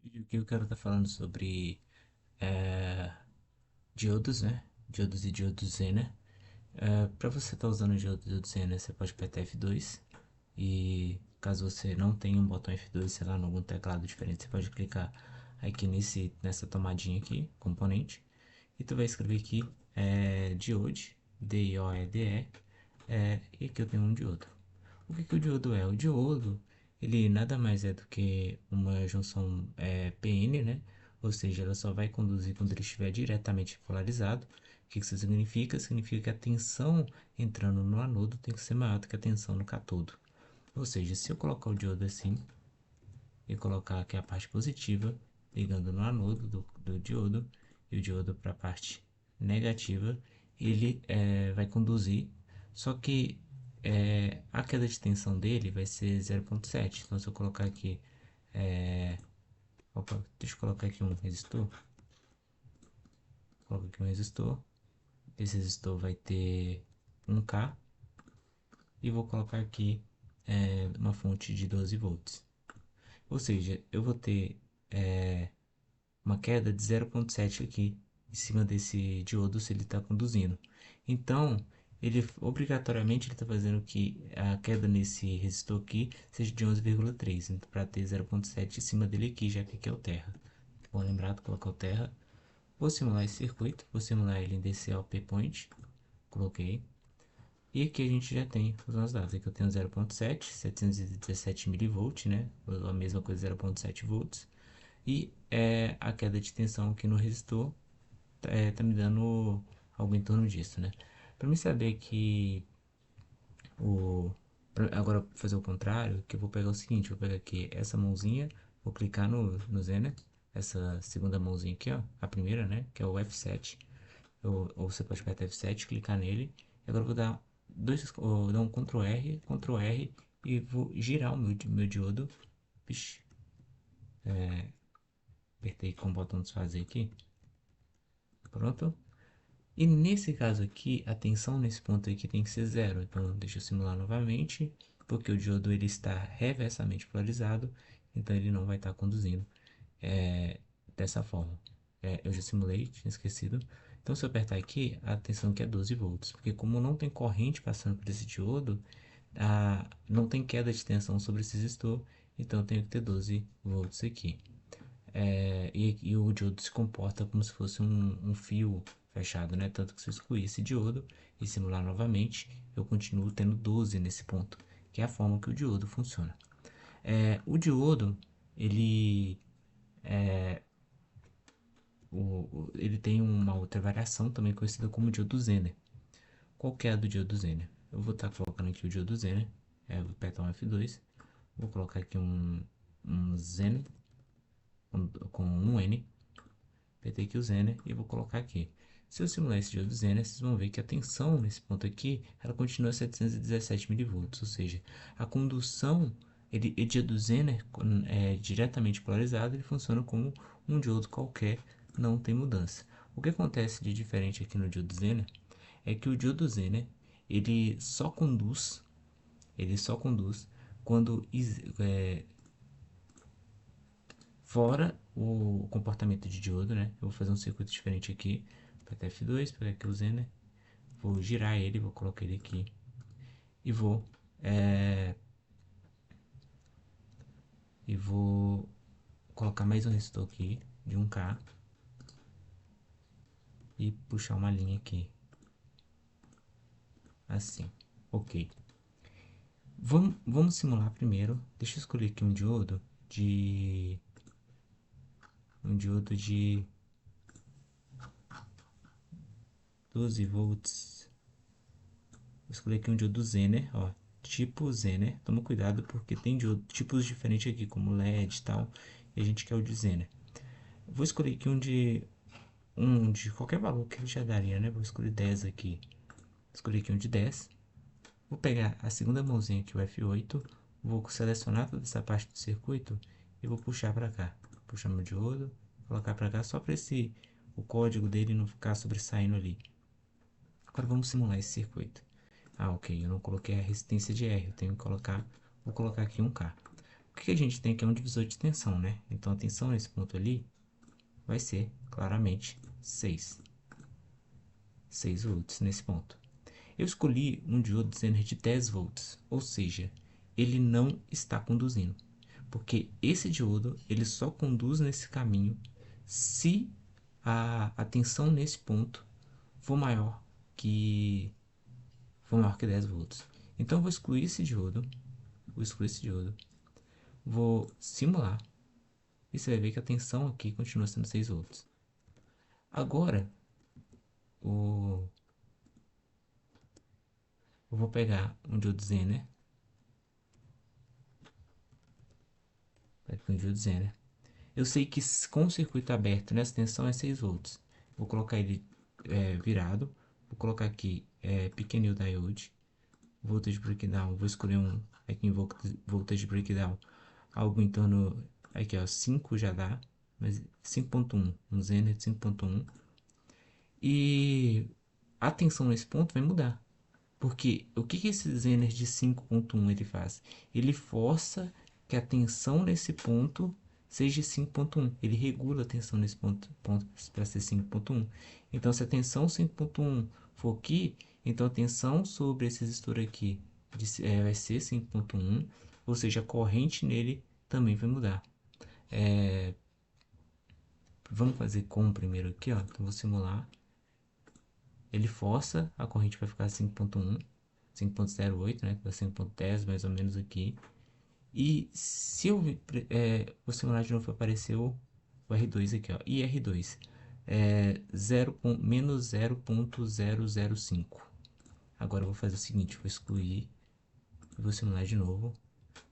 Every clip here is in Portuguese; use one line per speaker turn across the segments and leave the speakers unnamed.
vídeo que eu quero estar falando sobre é, diodos, né? Diodos e diodos Zener. Para você estar usando o diodo e diodo Zener, você pode apertar F2 e caso você não tenha um botão F2, sei lá, em algum teclado diferente, você pode clicar aqui nessa tomadinha aqui, componente, e tu vai escrever aqui diode, D-I-O-E-D-E, e aqui eu tenho um diodo. O que que o diodo é? O diodo, ele nada mais é do que uma junção PN, né? Ou seja, ela só vai conduzir quando ele estiver diretamente polarizado. O que que isso significa? Significa que a tensão entrando no anodo tem que ser maior do que a tensão no catodo. Ou seja, se eu colocar o diodo assim e colocar aqui a parte positiva ligando no anodo do diodo e o diodo para a parte negativa, ele vai conduzir, só que a queda de tensão dele vai ser 0,7. Então se eu colocar aqui, opa, deixa eu colocar aqui um resistor, coloco aqui um resistor, esse resistor vai ter 1K e vou colocar aqui uma fonte de 12 volts. Ou seja, eu vou ter uma queda de 0,7 aqui em cima desse diodo se ele está conduzindo. Então, ele obrigatoriamente está fazendo que a queda nesse resistor aqui seja de 11,3, então, para ter 0,7 em cima dele aqui, já que aqui é o terra. Bom lembrar de colocar o terra. Vou simular esse circuito, vou simular ele em DCLP Point, coloquei. E aqui a gente já tem os nossos dados. Aqui eu tenho 0,7, 717 milivolts, né? A mesma coisa, 0,7 volts. E a queda de tensão aqui no resistor tá me dando algo em torno disso, né? Para mim saber que agora fazer o contrário, que eu vou pegar o seguinte, vou pegar aqui essa mãozinha, vou clicar no Zener, essa segunda mãozinha aqui, ó, a primeira, né, que é o F7, ou você pode apertar F7, clicar nele, e agora eu vou dar um Ctrl R, e vou girar o meu diodo, Vixe, apertei com o botão desfazer aqui, pronto. E nesse caso aqui, a tensão nesse ponto aqui tem que ser zero. Então, deixa eu simular novamente, porque o diodo ele está reversamente polarizado, então ele não vai estar conduzindo dessa forma. Eu já simulei, tinha esquecido. Então, se eu apertar aqui, a tensão aqui é 12 volts, porque como não tem corrente passando por esse diodo, não tem queda de tensão sobre esse resistor, então eu tenho que ter 12 volts aqui. E o diodo se comporta como se fosse um fio fechado, né? Tanto que se eu excluir esse diodo e simular novamente, eu continuo tendo 12 nesse ponto, que é a forma que o diodo funciona. O diodo, ele, ele tem uma outra variação também conhecida como diodo Zener. Qual que é a do diodo Zener? Eu vou estar colocando aqui o diodo Zener, vou apertar um F2, vou colocar aqui um Zener com um N, apertei aqui o Zener e vou colocar aqui. Se eu simular esse diodo Zener, vocês vão ver que a tensão nesse ponto aqui, ela continua a 717 milivolts, ou seja, a condução, o diodo Zener é diretamente polarizado, ele funciona como um diodo qualquer, não tem mudança. O que acontece de diferente aqui no diodo Zener é que o diodo Zener, ele só conduz quando fora o comportamento de diodo, né? Eu vou fazer um circuito diferente aqui, apertar F2, pegar aqui o Zener, vou girar ele, vou colocar ele aqui e vou colocar mais um resistor aqui de 1K e puxar uma linha aqui, assim, ok. Vamos simular primeiro, deixa eu escolher aqui um diodo de 12 volts. Vou escolher aqui um diodo Zener, ó, tipo Zener. Toma cuidado porque tem tipos diferentes aqui, como LED e tal, e a gente quer o de Zener. Vou escolher aqui um de qualquer valor que ele já daria, né? Vou escolher 10 aqui. Escolhi aqui um de 10. Vou pegar a segunda mãozinha aqui, o F8. Vou selecionar toda essa parte do circuito e vou puxar para cá. Puxar meu diodo, colocar para cá só para o código dele não ficar sobressaindo ali. Agora vamos simular esse circuito. Ok, eu não coloquei a resistência de R, eu tenho que colocar, vou colocar aqui 1K. O que a gente tem aqui é um divisor de tensão, né? Então a tensão nesse ponto ali vai ser claramente 6 volts nesse ponto. Eu escolhi um diodo Zener de 10 volts, ou seja, ele não está conduzindo, porque esse diodo ele só conduz nesse caminho se a tensão nesse ponto for maior que for maior que 10 volts. Então eu vou excluir esse diodo, vou simular e você vai ver que a tensão aqui continua sendo 6 volts. Agora o, eu vou pegar um diodo Zener, eu sei que com o circuito aberto nessa tensão é 6 volts. Vou colocar ele virado. Vou colocar aqui pequenil diode. Voltage breakdown. Vou escolher um aqui em voltage breakdown. Algo em torno. Aqui ó, 5 já dá. Mas 5.1. Um Zener de 5.1. E a tensão nesse ponto vai mudar. Porque o que esse Zener de 5.1 ele faz? Ele força que a tensão nesse ponto seja 5.1. Ele regula a tensão nesse ponto para ser 5.1. Então, se a tensão 5.1 for aqui, então a tensão sobre esse resistor aqui vai ser 5.1, ou seja, a corrente nele também vai mudar. Vamos fazer com primeiro aqui, ó. Então, vou simular. Ele força, a corrente vai ficar 5.1. 5.08, né? 5.10 mais ou menos aqui. E se eu vou simular de novo, apareceu o R2 aqui, ó. E R2 menos 0.005. Agora eu vou fazer o seguinte, vou excluir, vou simular de novo.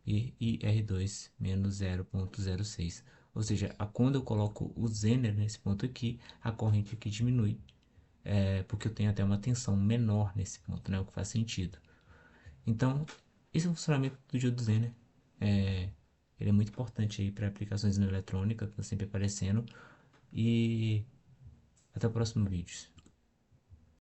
E R2 menos 0.06. Ou seja, quando eu coloco o Zener nesse ponto aqui, a corrente aqui diminui. Porque eu tenho até uma tensão menor nesse ponto, né? O que faz sentido. Então, esse é o funcionamento do diodo Zener. Ele é muito importante aí para aplicações na eletrônica, tá sempre aparecendo. E até o próximo vídeo.